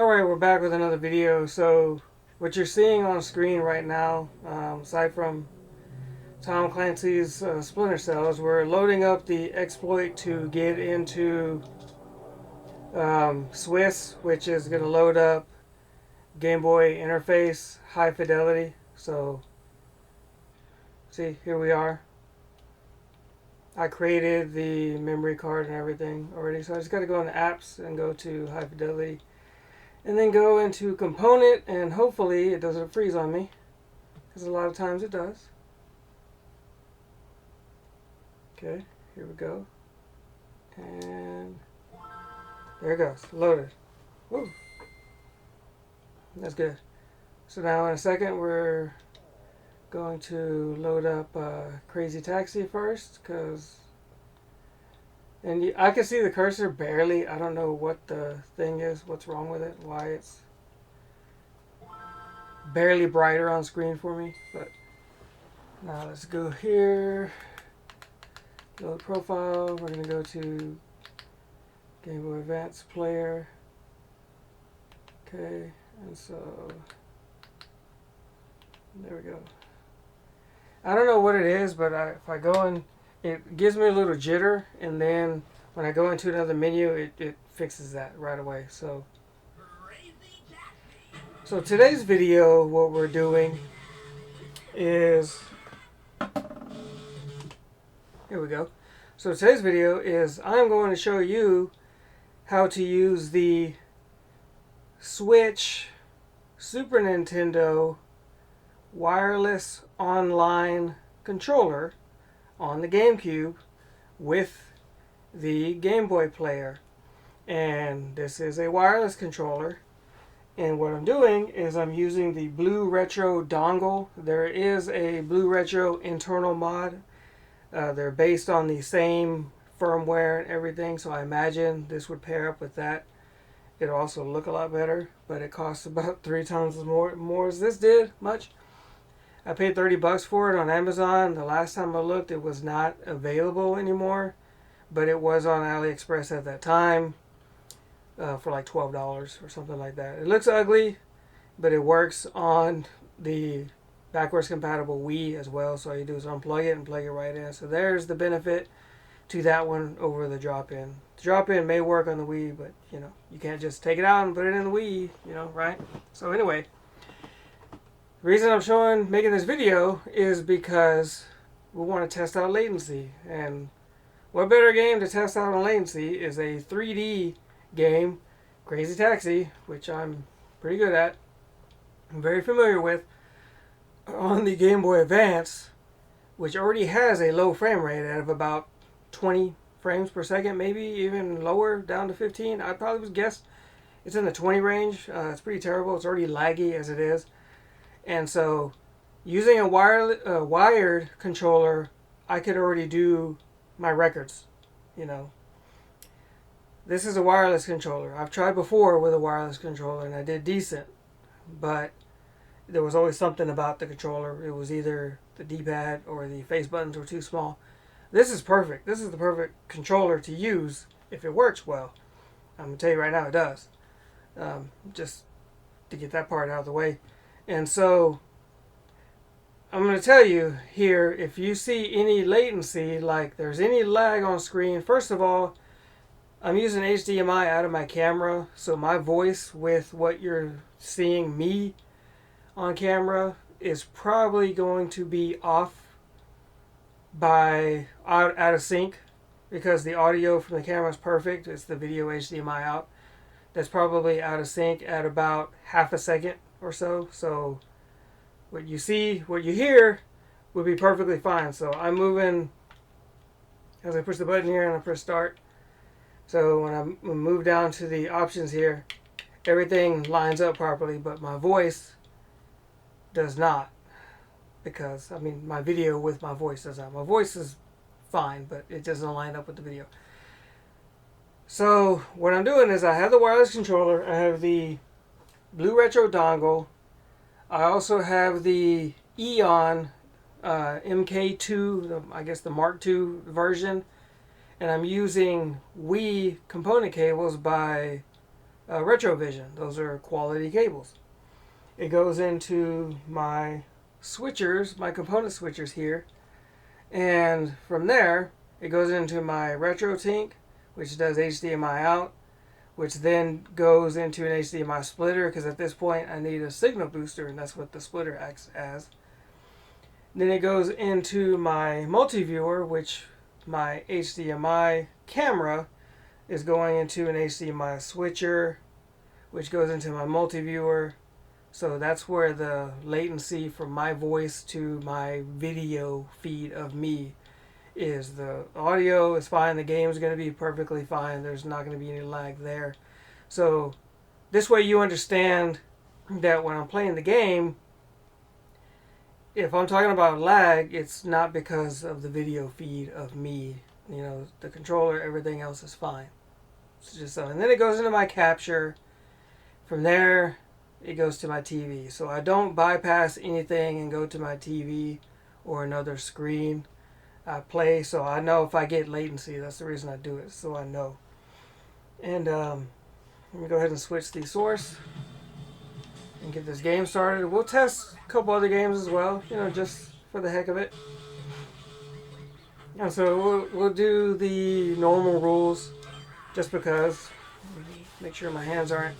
Alright, we're back with another video. So, what you're seeing on screen right now, aside from Tom Clancy's Splinter Cells, we're loading up the exploit to get into Swiss, which is going to load up Game Boy interface high fidelity. So, see, here we are. I created the memory card and everything already, so I just got to go into apps and go to high fidelity. And then go into component, and hopefully it doesn't freeze on me, because a lot of times it does. Okay, here we go. And there it goes, loaded. Woo. That's good. So now in a second we're going to load up Crazy Taxi first, because I can see the cursor barely. I don't know what the thing is, what's wrong with it, why it's barely brighter on screen for me. But now let's go here, load profile. We're going to go to Game Boy Advance player. Okay, and so there we go. I don't know what it is, but if I go in, it gives me a little jitter, and then when I go into another menu, it fixes that right away. So today's video, what we're doing is, here we go. So today's video is I'm going to show you how to use the Switch Super Nintendo wireless online controller on the GameCube with the Game Boy player. And this is a wireless controller, and what I'm doing is I'm using the BlueRetro dongle. There is a BlueRetro internal mod. They're based on the same firmware and everything, so I imagine this would pair up with that. It'll also look a lot better, but it costs about 3 times as more as this did. Much. I paid $30 for it on Amazon. The last time I looked, it was not available anymore, but it was on AliExpress at that time for like $12 or something like that. It looks ugly, but it works on the backwards compatible Wii as well. So all you do is unplug it and plug it right in. So there's the benefit to that one over the drop-in. The drop-in may work on the Wii, but you know, you can't just take it out and put it in the Wii, you know, right? So anyway, the reason I'm making this video is because we want to test out latency. And what better game to test out on latency is a 3D game, Crazy Taxi, which I'm pretty good at, I'm very familiar with, on the Game Boy Advance, which already has a low frame rate at of about 20 frames per second, maybe even lower, down to 15. I probably would guess it's in the 20 range. It's pretty terrible. It's already laggy as it is. And so using a wired controller, I could already do my records, you know. This is a wireless controller. I've tried before with a wireless controller and I did decent, but there was always something about the controller. It was either the D-pad or the face buttons were too small. This is perfect. This is the perfect controller to use if it works well. I'm going to tell you right now it does. Just to get that part out of the way. And so I'm going to tell you here, if you see any latency, like there's any lag on screen, first of all, I'm using HDMI out of my camera, so my voice with what you're seeing me on camera is probably going to be off by out of sync, because the audio from the camera is perfect. It's the video HDMI out. That's probably out of sync at about half a second or so. So what you see, what you hear would be perfectly fine. So I'm moving as I push the button here and I press start. So when I move down to the options here, everything lines up properly, but my voice does not. Because, I mean, my video with my voice does not. My voice is fine, but it doesn't line up with the video. So what I'm doing is I have the wireless controller, I have the BlueRetro dongle, I also have the Eon MKII, I guess the Mark II version, and I'm using Wii component cables by RetroVision. Those are quality cables. It goes into my switchers, my component switchers here, and from there it goes into my RetroTINK, which does HDMI out, which then goes into an HDMI splitter, because at this point I need a signal booster, and that's what the splitter acts as. Then it goes into my multi-viewer, which my HDMI camera is going into an HDMI switcher, which goes into my multi-viewer. So that's where the latency from my voice to my video feed of me is. The audio is fine, the game is going to be perfectly fine, there's not going to be any lag there. So this way you understand that when I'm playing the game, if I'm talking about lag, it's not because of the video feed of me. You know, the controller, everything else is fine. It's just so. And then it goes into my capture. From there, it goes to my TV. So I don't bypass anything and go to my TV or another screen. I play, so I know if I get latency. That's the reason I do it, so I know. And let me go ahead and switch the source and get this game started. We'll test a couple other games as well, you know, just for the heck of it. And so we'll do the normal rules, just because. Make sure my hands aren't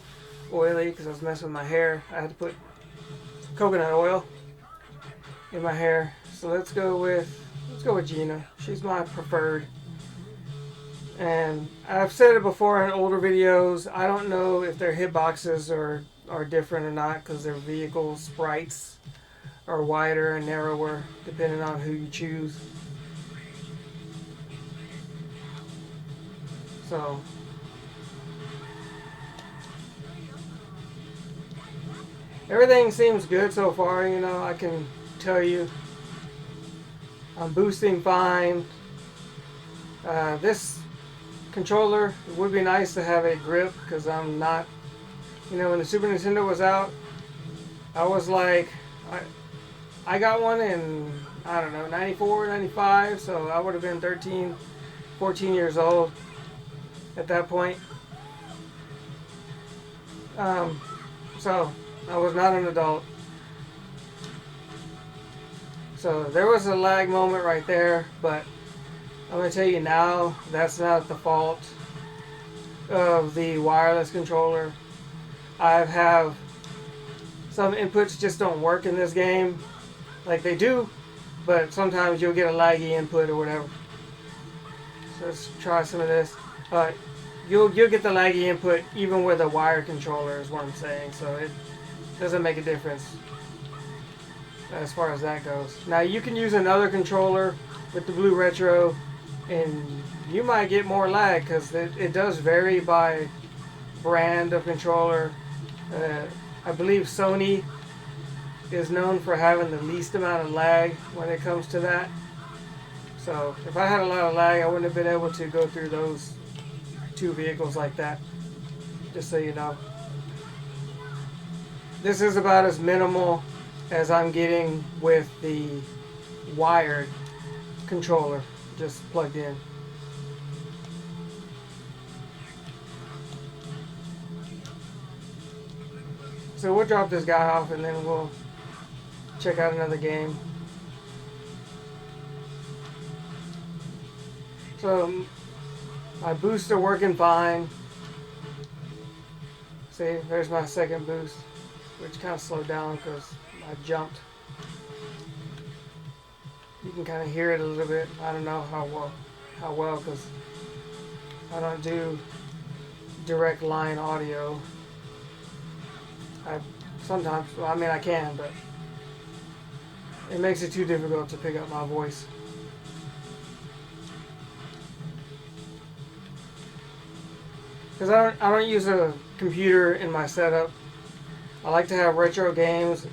oily, because I was messing with my hair. I had to put coconut oil in my hair. So let's go with Gina. She's my preferred. And I've said it before in older videos, I don't know if their hitboxes are different or not, because their vehicle sprites are wider and narrower depending on who you choose. So everything seems good so far, you know. I can tell you I'm boosting fine. This controller, it would be nice to have a grip, because I'm not, you know, when the Super Nintendo was out, I was like, I got one in, I don't know, 94, 95, so I would have been 13, 14 years old at that point. So I was not an adult. So there was a lag moment right there, but I'm going to tell you now, that's not the fault of the wireless controller. I have some inputs just don't work in this game. Like they do, but sometimes you'll get a laggy input or whatever. So let's try some of this. You'll get the laggy input even with a wired controller, is what I'm saying. So it doesn't make a difference as far as that goes. Now you can use another controller with the BlueRetro, and you might get more lag, because it does vary by brand of controller. I believe Sony is known for having the least amount of lag when it comes to that. So if I had a lot of lag, I wouldn't have been able to go through those two vehicles like that, just so you know. This is about as minimal as I'm getting with the wired controller just plugged in. So we'll drop this guy off and then we'll check out another game. So my boosts are working fine. See, there's my second boost, which kind of slowed down because I jumped. You can kind of hear it a little bit. I don't know how well, because I don't do direct line audio. Sometimes, well, I mean I can, but it makes it too difficult to pick up my voice. Because I don't use a computer in my setup. I like to have retro games,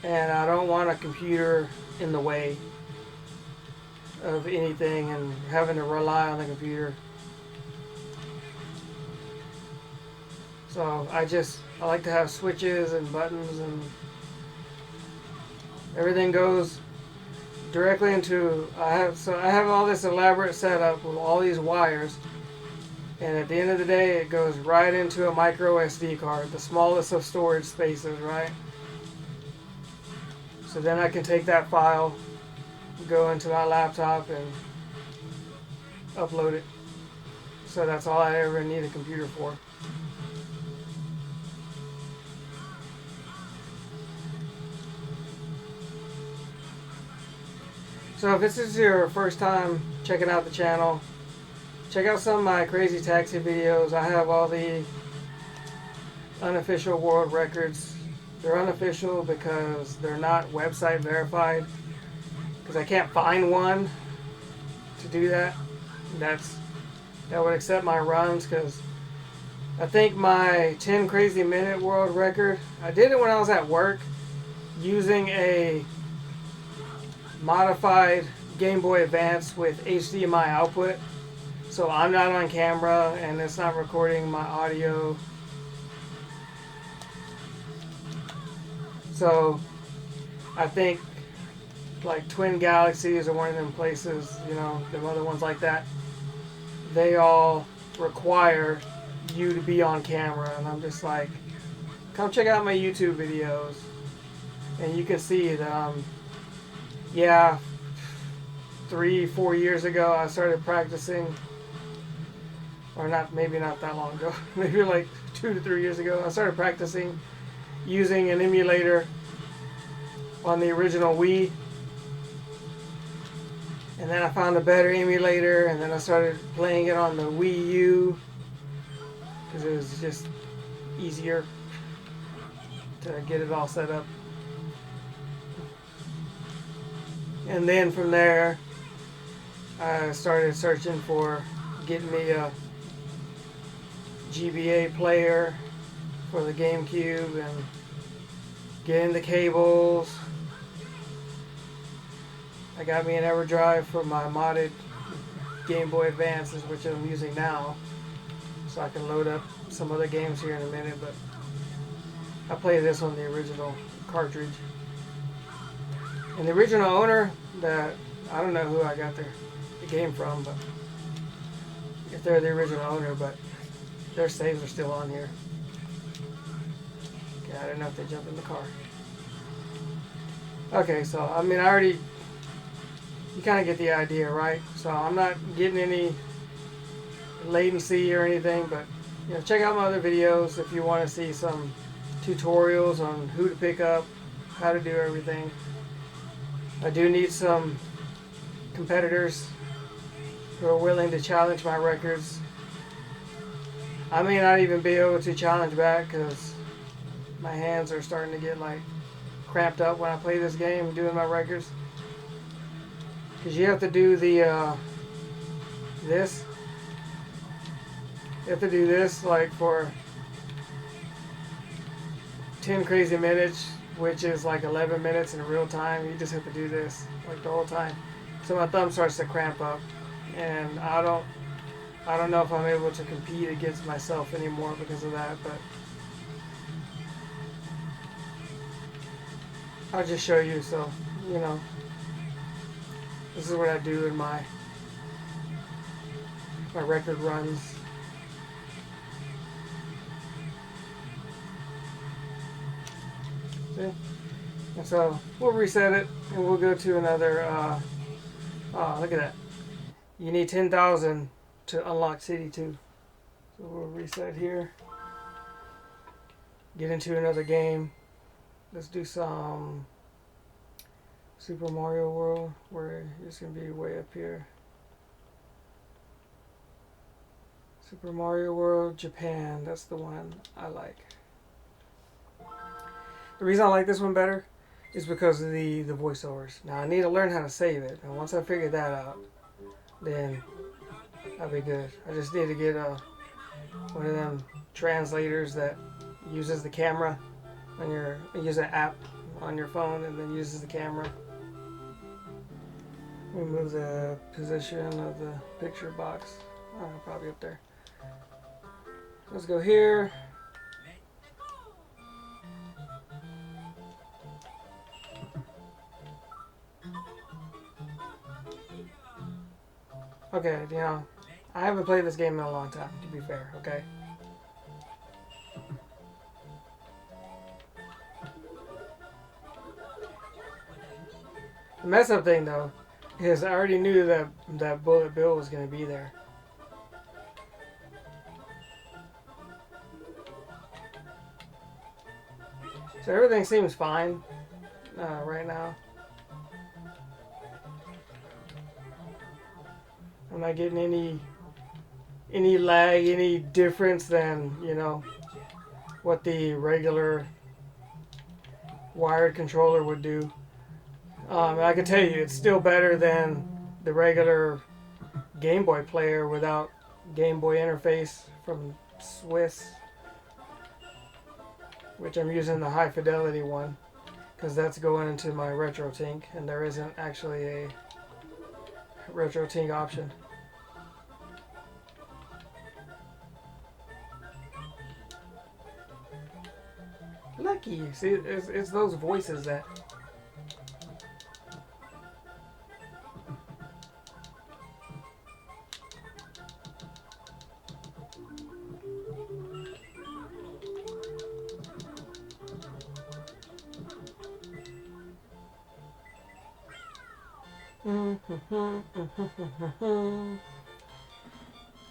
and I don't want a computer in the way of anything and having to rely on the computer. So I like to have switches and buttons, and everything goes directly into, I have all this elaborate setup with all these wires And at the end of the day, it goes right into a micro SD card, the smallest of storage spaces, right? So then I can take that file, go into my laptop, and upload it. So that's all I ever need a computer for. So if this is your first time checking out the channel, check out some of my crazy taxi videos. I have all the unofficial world records. They're unofficial because they're not website verified, because I can't find one to do that. That would accept my runs, because I think my 10 crazy minute world record, I did it when I was at work using a modified Game Boy Advance with HDMI output. So I'm not on camera and it's not recording my audio. So I think like Twin Galaxies or one of them places, you know, them other ones like that, they all require you to be on camera. And I'm just like, come check out my YouTube videos and you can see that yeah, 3-4 years ago I started practicing, or not, maybe not that long ago, maybe like 2 to 3 years ago, I started practicing using an emulator on the original Wii. And then I found a better emulator, and then I started playing it on the Wii U because it was just easier to get it all set up. And then from there, I started searching for getting me a GBA player for the GameCube and getting the cables. I got me an Everdrive for my modded Game Boy Advances, which I'm using now, so I can load up some other games here in a minute, but I play this on the original cartridge. And the original owner, that I don't know who I got the game from, but if they're the original owner, but their saves are still on here. Okay, I don't know if they jumped in the car. Okay, so I mean, you kind of get the idea, right? So I'm not getting any latency or anything, but you know, check out my other videos if you want to see some tutorials on who to pick up, how to do everything. I do need some competitors who are willing to challenge my records. I may not even be able to challenge back because my hands are starting to get like cramped up when I play this game doing my records. Because you have to do the this. You have to do this like for 10 crazy minutes, which is like 11 minutes in real time. You just have to do this like the whole time. So my thumb starts to cramp up, and I don't know if I'm able to compete against myself anymore because of that, but I'll just show you, so you know. This is what I do in my record runs. See? And so we'll reset it and we'll go to another, oh, look at that. You need 10,000 to unlock City 2. So we'll reset here. Get into another game. Let's do some Super Mario World, where it's going to be way up here. Super Mario World Japan, that's the one I like. The reason I like this one better is because of the voiceovers. Now I need to learn how to save it, and once I figure that out, then I'll be good. I just need to get one of them translators that uses the camera on use an app on your phone and then uses the camera. Let me move the position of the picture box. Probably up there. Let's go here. Okay, you know, I haven't played this game in a long time, to be fair, okay? The mess up thing, though, is I already knew that that Bullet Bill was going to be there. So everything seems fine right now. I'm not getting any lag, any difference than, you know, what the regular wired controller would do. I can tell you, it's still better than the regular Game Boy player without Game Boy interface from Swiss, which I'm using the high fidelity one because that's going into my RetroTINK, and there isn't actually a RetroTINK option. Lucky you. See, it's those voices that...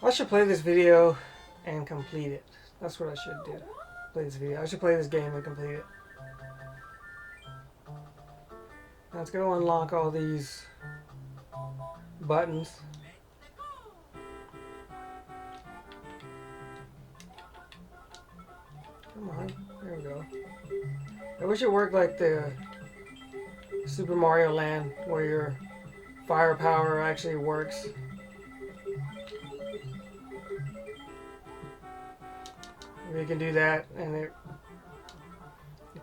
I should play this video and complete it. That's what I should do. Play this video. I should play this game and complete it. Now let's go unlock all these buttons. Come on. There we go. I wish it worked like the Super Mario Land, where your firepower actually works. You can do that, and it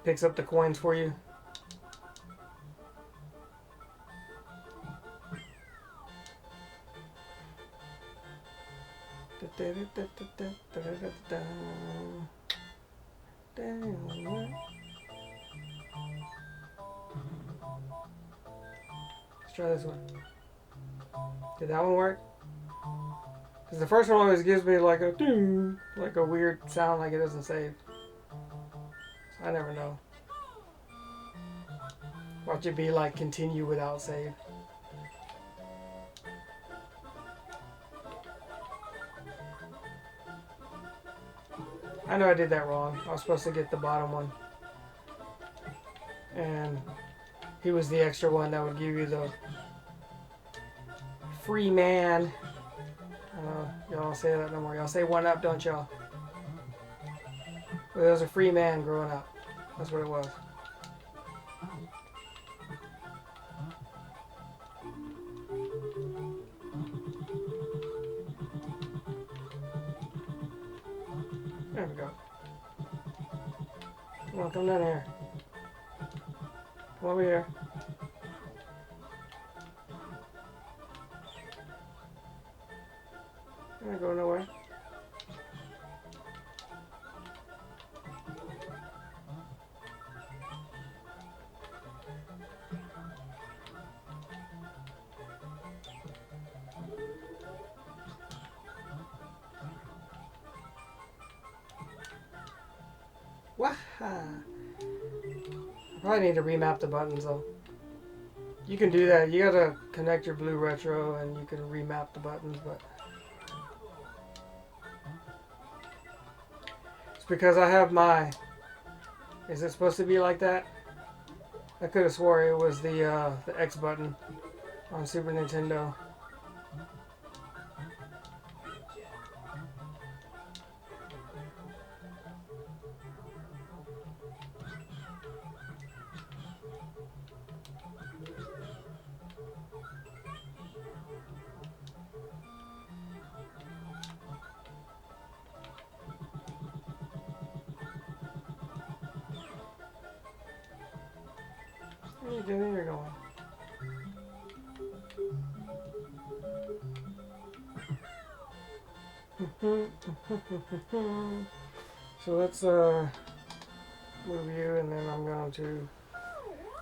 picks up the coins for you. Let's try this one. Did that one work? Because the first one always gives me like a ding, like a weird sound, like it doesn't save. So I never know. Watch it be like continue without save. I know I did that wrong. I was supposed to get the bottom one. And he was the extra one that would give you the free man. Y'all don't say that no more. Y'all say one up, don't y'all? Well, there was a free man growing up. That's what it was. There we go. Come on, come down here. Come over here. I'm not going nowhere. Waha! I probably need to remap the buttons though. You can do that. You gotta connect your BlueRetro and you can remap the buttons, but it's because I have my... Is it supposed to be like that? I could have swore it was the X button on Super Nintendo. Where are you doing? You're going. So let's move you, and then I'm going to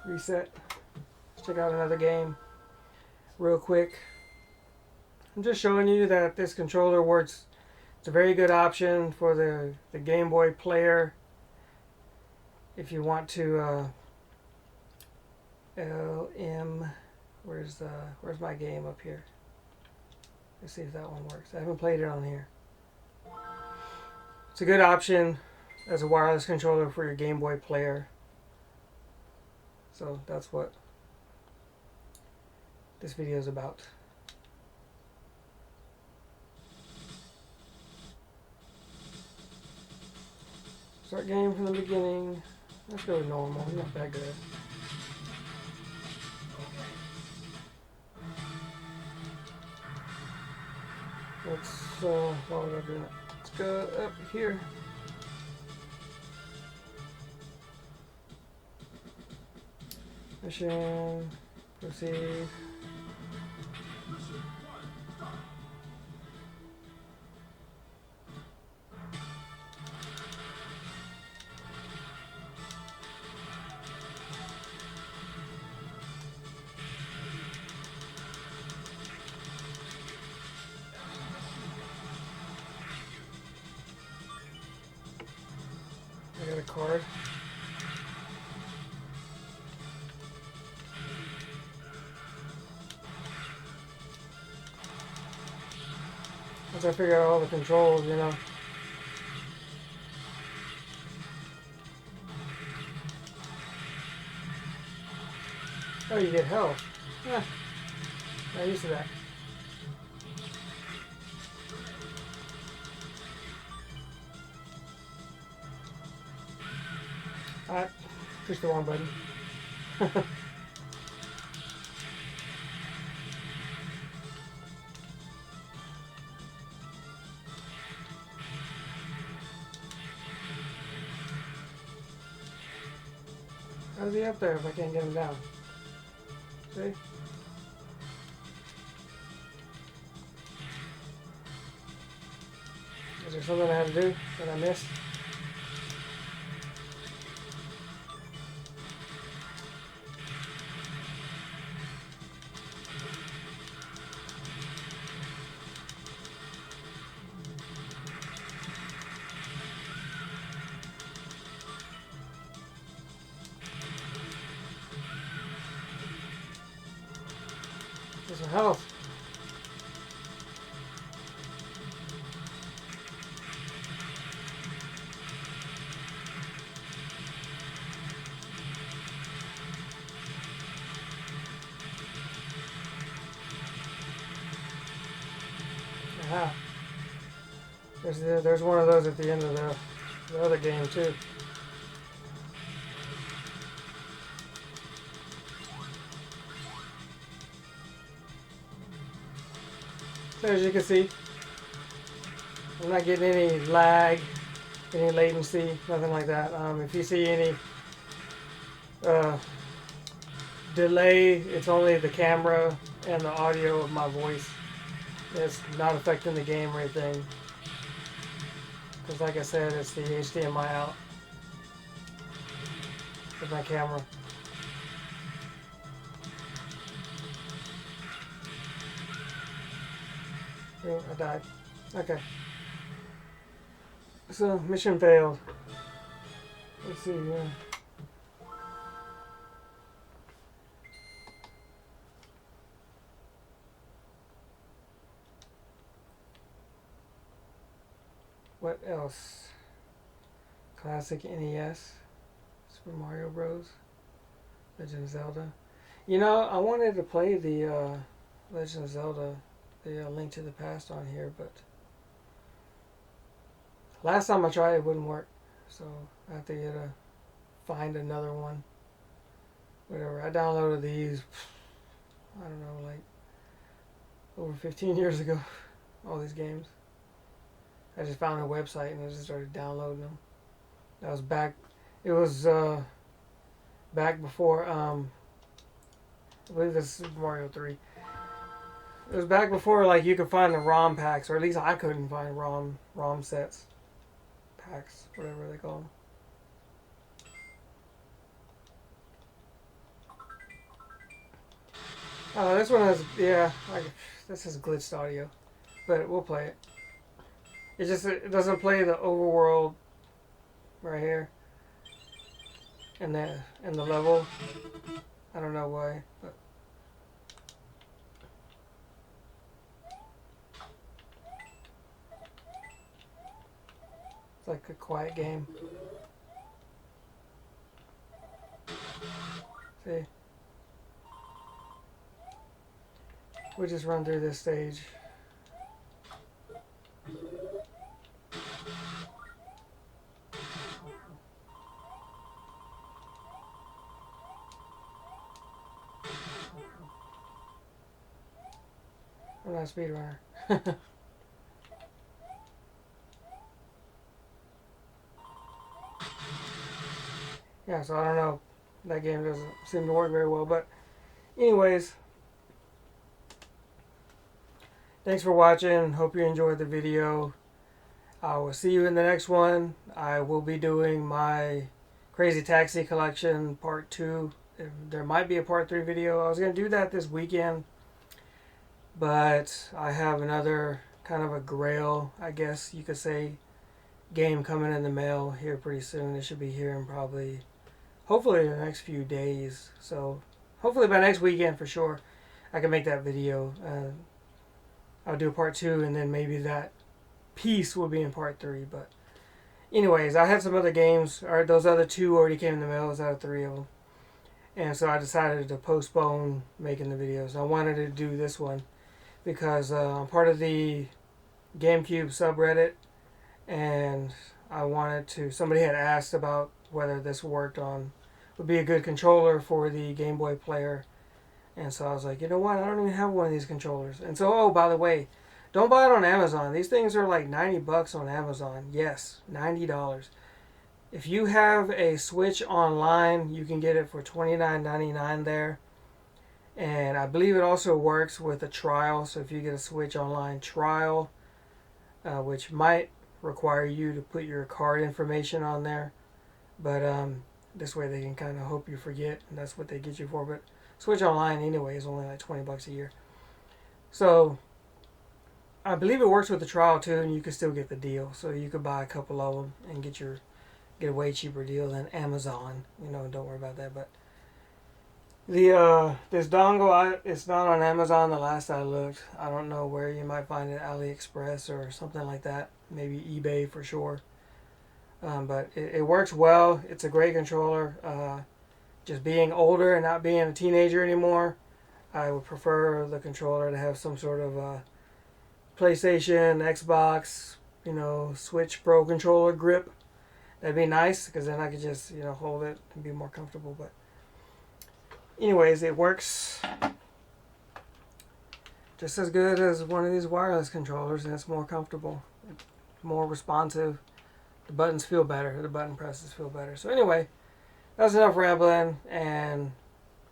reset. Let's check out another game real quick. I'm just showing you that this controller works. It's a very good option for the Game Boy player if you want to where's my game up here? Let's see if that one works. I haven't played it on here. It's a good option as a wireless controller for your Game Boy player. So that's what this video is about. Start game from the beginning. Let's go with normal. Not that good. Let's while we're doing it, let's go up here. Mission, proceed. I got a card. Once I figure out all the controls, you know. Oh, you get health. Yeah. Not used to that. Alright, push the wrong button. How's he up there if I can't get him down? See? Is there something I have to do that I missed? Get some health. Aha. There's one of those at the end of the other game too. So as you can see, I'm not getting any lag, any latency, nothing like that. If you see any delay, it's only the camera and the audio of my voice. It's not affecting the game or anything. Because like I said, it's the HDMI out with my camera. Oh, I died. Okay. So, mission failed. Let's see here. What else? Classic NES. Super Mario Bros. Legend of Zelda. You know, I wanted to play the Legend of Zelda, the Link to the Past on here, but last time I tried it wouldn't work. So I have to find another one. Whatever. I downloaded these, I don't know, like over 15 years ago. All these games. I just found a website and I just started downloading them. That was back. It was back before. I believe this is Super Mario 3. It was back before like you could find the ROM packs, or at least I couldn't find ROM sets, packs, whatever they call them. Oh, this one has, yeah, this is glitched audio, but we'll play it. It doesn't play the overworld right here and the level. I don't know why, but it's like a quiet game. See? We just run through this stage. I'm not a speedrunner. Yeah, so I don't know. That game doesn't seem to work very well, but anyways, thanks for watching. Hope you enjoyed the video. I will see you in the next one. I will be doing my Crazy Taxi collection part 2. There might be a part 3 video. I was going to do that this weekend, but I have another kind of a grail, I guess you could say, game coming in the mail here pretty soon. It should be here in probably, hopefully in the next few days. So hopefully by next weekend for sure I can make that video. I'll do part 2, and then maybe that piece will be in part 3. But anyways, I had some other games, or those other 2 already came in the mail. It was out of 3 of them, and so I decided to postpone making the videos. I wanted to do this one because I'm part of the GameCube subreddit, and I wanted to, somebody had asked about whether this would be a good controller for the Game Boy player. And so I was like, you know what, I don't even have one of these controllers. And so, oh, by the way, don't buy it on Amazon. These things are like 90 bucks on Amazon. Yes, $90. If you have a Switch online, you can get it for $29.99 there. And I believe it also works with a trial. So if you get a Switch online trial, which might require you to put your card information on there, but this way they can kind of hope you forget, and that's what they get you for. But Switch Online anyway is only like 20 bucks a year. So I believe it works with the trial too, and you can still get the deal. So you could buy a couple of them and get a way cheaper deal than Amazon. You know, don't worry about that. But the this dongle, it's not on Amazon the last I looked. I don't know where you might find it, AliExpress or something like that. Maybe eBay for sure. But it works well. It's a great controller. Just being older and not being a teenager anymore, I would prefer the controller to have some sort of PlayStation, Xbox, Switch Pro controller grip. That'd be nice, because then I could just, hold it and be more comfortable. But anyways, it works just as good as one of these wireless controllers, and it's more comfortable, more responsive. The buttons feel better. The button presses feel better. So anyway, that's enough rambling, and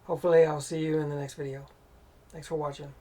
hopefully I'll see you in the next video. Thanks for watching.